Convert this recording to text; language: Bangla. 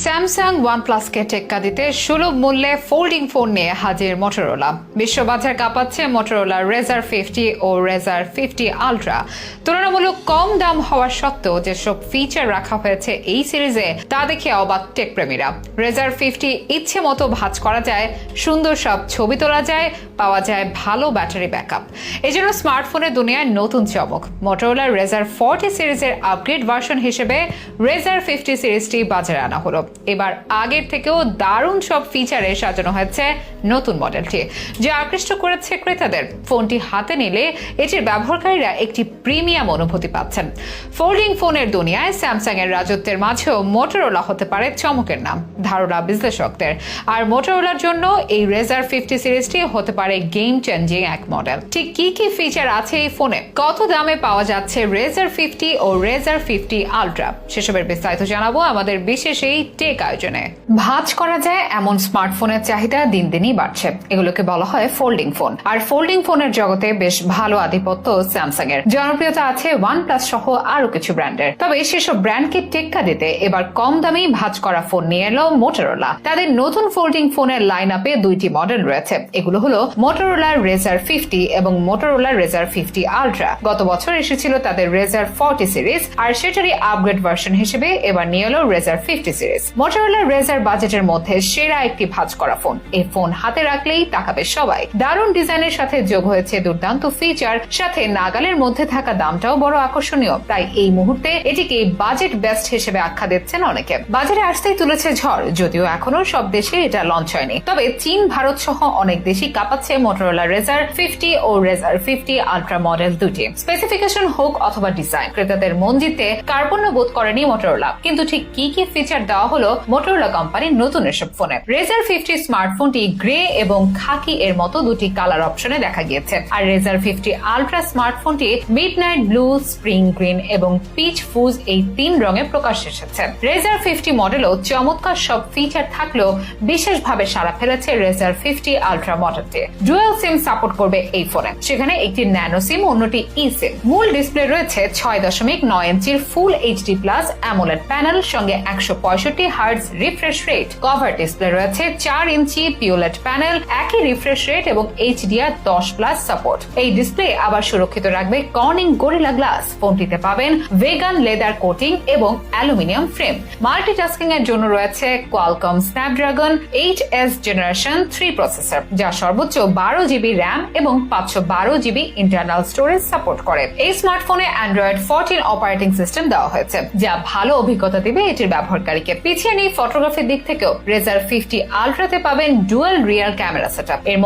স্যামসাং ওয়ানপ্লাসকে টেক্কা দিতে সুলভ মূল্যে ফোল্ডিং ফোন নিয়ে হাজির মোটরোলা। বিশ্ববাজার কাঁপাচ্ছে মোটরোলা রেজার 50 ও রেজার 50 আলট্রা। তুলনামূলক কম দাম হওয়া সত্ত্বেও যেসব ফিচার রাখা হয়েছে এই সিরিজে তা দেখে অবাক টেক প্রেমীরা। রেজার 50 ইচ্ছে মতো ভাঁজ করা যায়, সুন্দর সব ছবি তোলা যায়, পাওয়া যায় ভালো ব্যাটারি ব্যাকআপ। এজন্য স্মার্টফোনের দুনিয়ায় নতুন চমক। মোটরোলা রেজার 40 সিরিজের আপগ্রেড ভার্সন হিসেবে রেজার 50 সিরিজটি বাজারে আনা হলো। এবার আগের থেকেও দারুণ সব ফিচারে সাজানো হয়েছে নতুন মডেলটি, যা আকৃষ্ট করেছে ক্রেতাদের। ফোনটি হাতে নিলে এটির ব্যবহারকারীরা একটি প্রিমিয়াম অনুভূতি পাচ্ছেন। ফোল্ডিং ফোনের দুনিয়ায় স্যামসাং এর রাজত্বের মাঝেও মোটরোলা হতে পারে চমকের নাম, ধারণা বিশ্লেষকদের। আর মোটরোলার জন্য এই রেজার 50 সিরিজটি হতে পারে গেম চেঞ্জিং এক মডেল। ঠিক কি কি ফিচার আছে এই ফোনে, কত দামে পাওয়া যাচ্ছে রেজার 50 ও রেজার 50 আলট্রা, সেসবের বিস্তারিত জানাবো আমাদের বিশেষ এই টেক আয়োজনে। ভাঁজ করা যায় এমন স্মার্টফোনের চাহিদা দিন দিনই বাড়ছে। এগুলোকে বলা হয় ফোল্ডিং ফোন। আর ফোল্ডিং ফোনের জগতে বেশ ভালো আধিপত্য স্যামসাং এর। জনপ্রিয়তা আছে ওয়ানপ্লাস সহ আরো কিছু ব্র্যান্ডের। তবে সেসব ব্র্যান্ডকে টেক্কা দিতে এবার কম দামেই ভাঁজ করা ফোন নিয়ে এলো মোটরোলা। তাদের নতুন ফোল্ডিং ফোনের লাইন আপে দুইটি মডেল রয়েছে। এগুলো হলো মোটরোলা রেজার 50 এবং মোটরোলা রেজার 50 আলট্রা। গত বছর এসেছিল তাদের রেজার 40 সিরিজ, আর সেটারই আপগ্রেড ভার্সন হিসেবে এবার নিয়ে এলো রেজার 50 সিরিজ। মোটরোলা রেজার বাজেটের মধ্যে সেরা একটি ভাঁজ করা ফোন। এই ফোন হাতে রাখলেই তাকাবে সবাই। দারুণ ডিজাইনের সাথে যোগ হয়েছে দুর্দান্ত ফিচার, সাথে নাগালের মধ্যে থাকা দামটাও বড় আকর্ষণীয়। তাই এই মুহূর্তে এটিকে বাজেট বেস্ট হিসেবে আখ্যা দিচ্ছেন অনেকে। বাজারে আসতেই তুলেছে ঝড়, যদিও এখনো সব দেশে এটা লঞ্চ হয়নি। তবে চীন, ভারত সহ অনেক দেশই কাঁপাচ্ছে মোটরোলা রেজার 50 ও রেজার 50 আলট্রা মডেল দুটি। স্পেসিফিকেশন হোক অথবা ডিজাইন, ক্রেতাদের মন জিতে কার্পণ্য বোধ করেনি মোটরোলা। কিন্তু ঠিক কি কি ফিচার দেওয়া হলো মোটরোলা কোম্পানির নতুন এসব ফোনে। রেজার 50 স্মার্টফোনটি গ্রে এবং খাকি এর মতো দুটি কালার অপশনে দেখা গিয়েছে। আর রেজার 50 আলট্রা স্মার্টফোনটি মিডনাইট ব্লু, স্প্রিং গ্রিন এবং পিচ ফুজ এই তিন রঙে প্রকাশ এসেছে। রেজার 50 মডেলও চমৎকার সব ফিচার থাকলেও বিশেষভাবে সাড়া ফেলেছে রেজার 50 আলট্রা মডেলটি। ডুয়াল সিম সাপোর্ট করবে এই ফোনে, সেখানে একটি ন্যানো সিম, অন্যটি ই সিম। মূল ডিসপ্লে রয়েছে 6.9 ইঞ্চির full HD plus AMOLED panel, সঙ্গে 165 hertz refresh rate. Cover display রয়েছে 4 ইঞ্চি পিওলেড প্যানেল, একই রিফ্রেশ রেট এবং HDR 10+ সাপোর্ট। এই ডিসপ্লে আবার সুরক্ষিত রাখবে কর্নিং গরিলা গ্লাস। ফোনটিতে পাবেন ভেগান লেদার কোটিং এবং অ্যালুমিনিয়াম ফ্রেম। মাল্টিটাস্কিং এর জন্য রয়েছে Qualcomm Snapdragon 8S generation 3 processor, যা সর্বোচ্চ 12 জিবি র্যাম এবং 512 জিবি ইন্টারনাল স্টোরেজ সাপোর্ট করে। এই স্মার্টফোনে অ্যান্ড্রয়েড 14 অপারেটিং সিস্টেম দেওয়া হয়েছে, যা ভালো অভিজ্ঞতা দিবে এটির ব্যবহারকারীকে। পিছিয়ে নেই ফটোগ্রাফির দিক থেকেও। রেজার 50 আলট্রাতে পাবেন ডুয়াল রিয়ার ক্যামেরা সেটআপ। এর